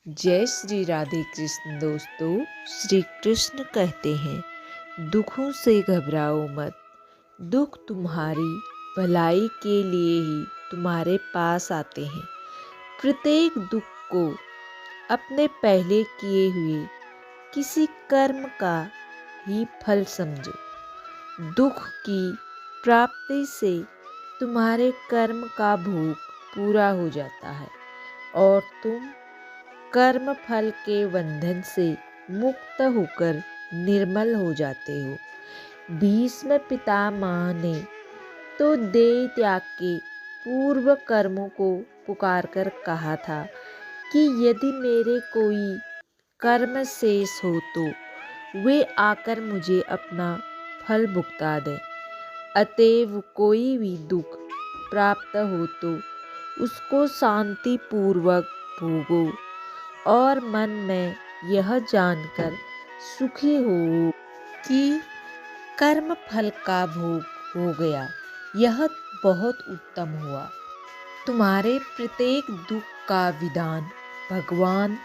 जय श्री राधे कृष्ण। दोस्तों, श्री कृष्ण कहते हैं, दुखों से घबराओ मत। दुख तुम्हारी भलाई के लिए ही तुम्हारे पास आते हैं। प्रत्येक दुख को अपने पहले किए हुए किसी कर्म का ही फल समझो। दुख की प्राप्ति से तुम्हारे कर्म का भोग पूरा हो जाता है और तुम कर्म फल के बंधन से मुक्त होकर निर्मल हो जाते हो। भीष्म पितामह ने तो देह त्याग के पूर्व कर्मों को पुकार कर कहा था कि यदि मेरे कोई कर्म शेष हो तो वे आकर मुझे अपना फल भुगता दें। अतएव कोई भी दुख प्राप्त हो तो उसको शांति पूर्वक भोगो और मन में यह जानकर सुखी हो कि कर्म फल का भोग हो गया। यह बहुत उत्तम हुआ। तुम्हारे प्रत्येक दुख का विधान भगवान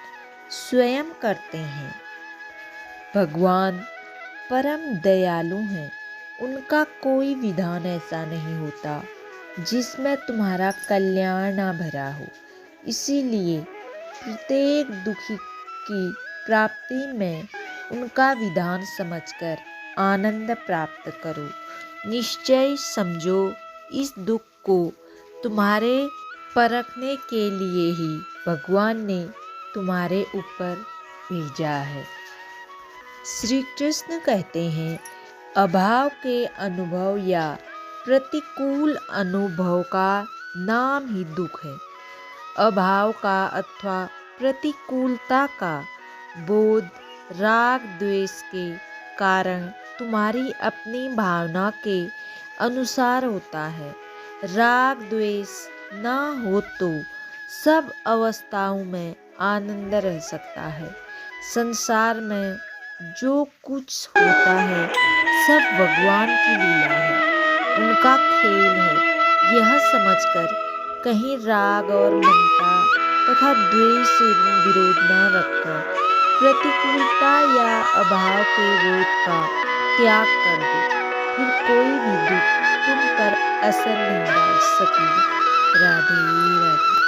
स्वयं करते हैं। भगवान परम दयालु हैं। उनका कोई विधान ऐसा नहीं होता जिसमें तुम्हारा कल्याण ना भरा हो। इसीलिए प्रत्येक दुखी की प्राप्ति में उनका विधान समझकर आनंद प्राप्त करो। निश्चय समझो, इस दुख को तुम्हारे परखने के लिए ही भगवान ने तुम्हारे ऊपर भेजा है। श्री कृष्ण कहते हैं, अभाव के अनुभव या प्रतिकूल अनुभव का नाम ही दुख है। अभाव का अथवा प्रतिकूलता का बोध राग द्वेष के कारण तुम्हारी अपनी भावना के अनुसार होता है। राग द्वेष न हो तो सब अवस्थाओं में आनंद रह सकता है। संसार में जो कुछ होता है सब भगवान की लीला है, उनका खेल है। यह समझकर कहीं राग और ममता तथा द्वेष एवं विरोध न रखकर प्रतिकूलता या अभाव के बोध का त्याग कर दो। फिर कोई भी दुख तुम पर असर नहीं डाल सकेगा। राधे राधे।